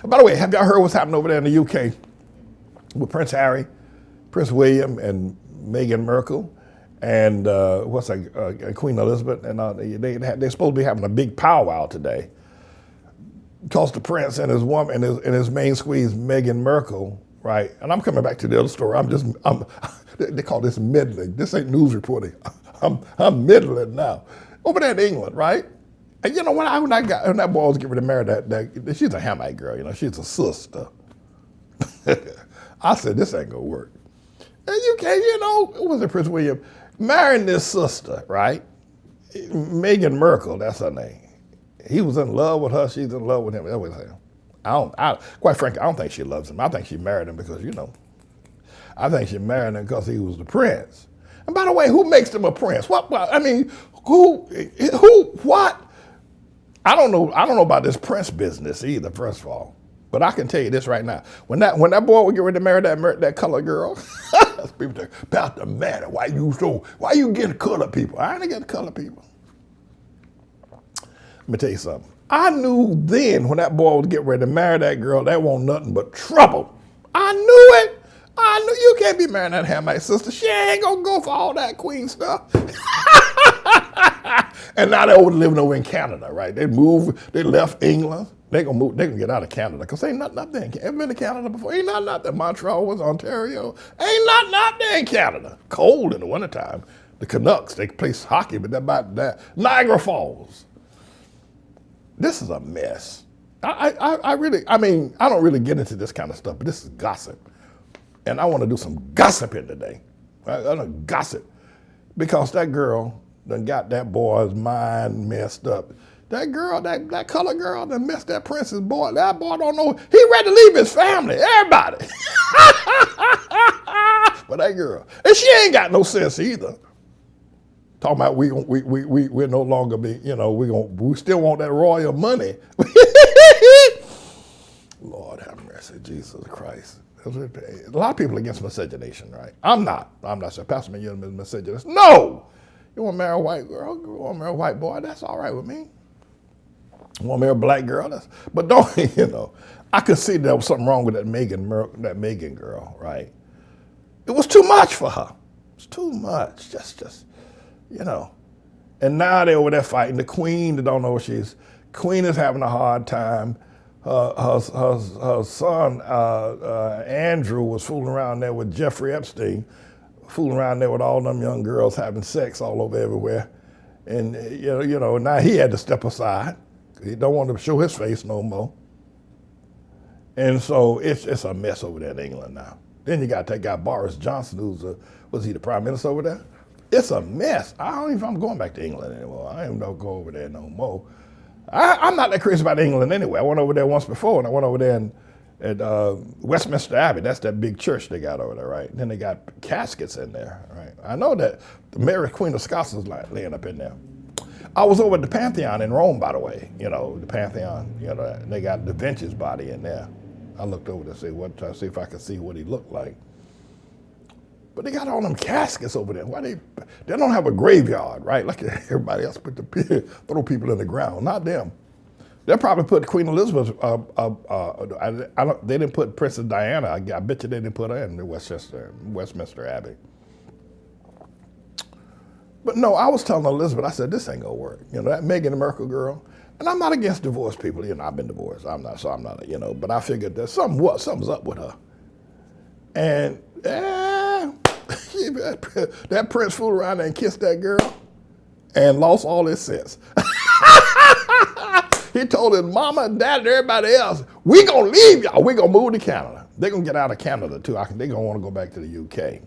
By the way, have y'all heard what's happening over there in the UK with Prince Harry, Prince William, and Meghan Markle, and Queen Elizabeth? And they're supposed to be having a big powwow today, because the prince and his woman and his main squeeze Meghan Markle, right? And I'm coming back to the other story. They call this middling. This ain't news reporting. I'm middling now. Over there in England, right? And you know, when that boy was getting ready to marry that she's a Hamite girl, you know, she's a sister. I said, this ain't gonna work. And you can't, you know, it was Prince William marrying this sister, right? Meghan Markle, that's her name. He was in love with her, she's in love with him. That was him. Quite frankly, I don't think she loves him. I think she married him because, you know, I think she married him because he was the prince. And by the way, who makes them a prince? What? I mean, who, what? I don't know about this prince business either, first of all. But I can tell you this right now. When that boy would get ready to marry that colored girl, people say, about the matter, why you getting colored people? I ain't getting colored people. Let me tell you something. I knew then when that boy was getting ready to marry that girl, that wasn't nothing but trouble. I knew it. I knew you can't be marrying that Hamite sister. She ain't gonna go for all that queen stuff. And now they're living over in Canada, right? They left England. They can get out of Canada because ain't nothing up there. Ever been to Canada before? Ain't nothing up there. Montreal was Ontario. Ain't nothing up there in Canada. Cold in the wintertime. The Canucks, they play hockey, but they're about that. Niagara Falls. This is a mess. I don't really get into this kind of stuff, but this is gossip. And I want to do some gossiping today. I want to gossip because that girl done got that boy's mind messed up. That girl, that colored girl that messed that prince's boy. That boy don't know. He ready to leave his family, everybody. But that girl, and she ain't got no sense either. Talking about we're no longer be, you know, we still want that royal money. Lord have mercy, Jesus Christ. A lot of people against miscegenation, right? I'm not saying, Pastor Man, you're miscegenation. No! You want to marry a white girl? You want to marry a white boy? That's all right with me. You want to marry a black girl? But don't, you know, I could see there was something wrong with that Meghan girl, right? It was too much for her. It was too much, just, you know. And now they're over there fighting. The queen, they don't know where queen is having a hard time. Her son, Andrew, was fooling around there with Jeffrey Epstein, fooling around there with all them young girls having sex all over everywhere. And, you know, now he had to step aside. He don't want to show his face no more. And so it's a mess over there in England now. Then you got that guy Boris Johnson, was he the prime minister over there? It's a mess. I don't even know if I'm going back to England anymore. I ain't gonna go over there no more. I'm not that crazy about England anyway. I went over there once before, and I went over there at Westminster Abbey. That's that big church they got over there, right? And then they got caskets in there, right? I know that the Mary Queen of Scots is laying up in there. I was over at the Pantheon in Rome, by the way. You know, the Pantheon, you know, they got Da Vinci's body in there. I looked over to see if I could see what he looked like. But they got all them caskets over there. Why they don't have a graveyard, right? Like everybody else throw people in the ground. Not them. They'll probably put Queen Elizabeth, they didn't put Princess Diana. I bet you they didn't put her in the Westminster Abbey. But no, I was telling Elizabeth, I said, this ain't gonna work. You know, that Meghan Markle girl, and I'm not against divorced people. You know, I've been divorced. I'm not, you know, but I figured that something's up with her. And that prince fooled around and kissed that girl and lost all his sense. He told his mama and dad and everybody else, we gonna leave y'all. We gonna move to Canada. They're gonna get out of Canada too. They're gonna wanna go back to the UK.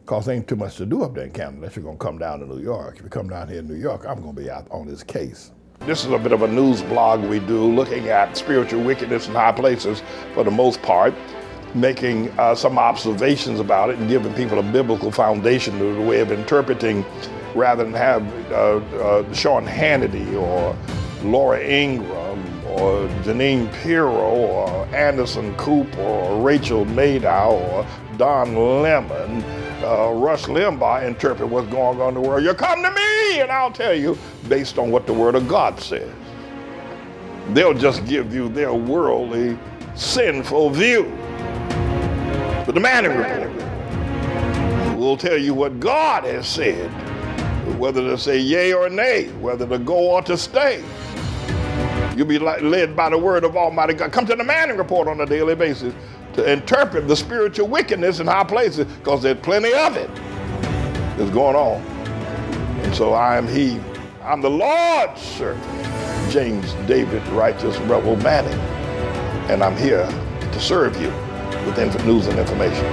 Because there ain't too much to do up there in Canada unless you're gonna come down to New York. If you come down here in New York, I'm gonna be out on this case. This is a bit of a news blog we do looking at spiritual wickedness in high places for the most part, making some observations about it and giving people a biblical foundation to the way of interpreting rather than have Sean Hannity or Laura Ingraham or Janine Pirro or Anderson Cooper or Rachel Maddow or Don Lemon, Rush Limbaugh interpret what's going on in the world. You come to me and I'll tell you based on what the Word of God says. They'll just give you their worldly, sinful view. But the Manning Report will tell you what God has said, whether to say yea or nay, whether to go or to stay. You'll be led by the word of Almighty God. Come to the Manning Report on a daily basis to interpret the spiritual wickedness in high places, because there's plenty of it that's going on. And so I am he. I'm the Lord's servant, James David Righteous Rebel Manning, and I'm here to serve you with news and information.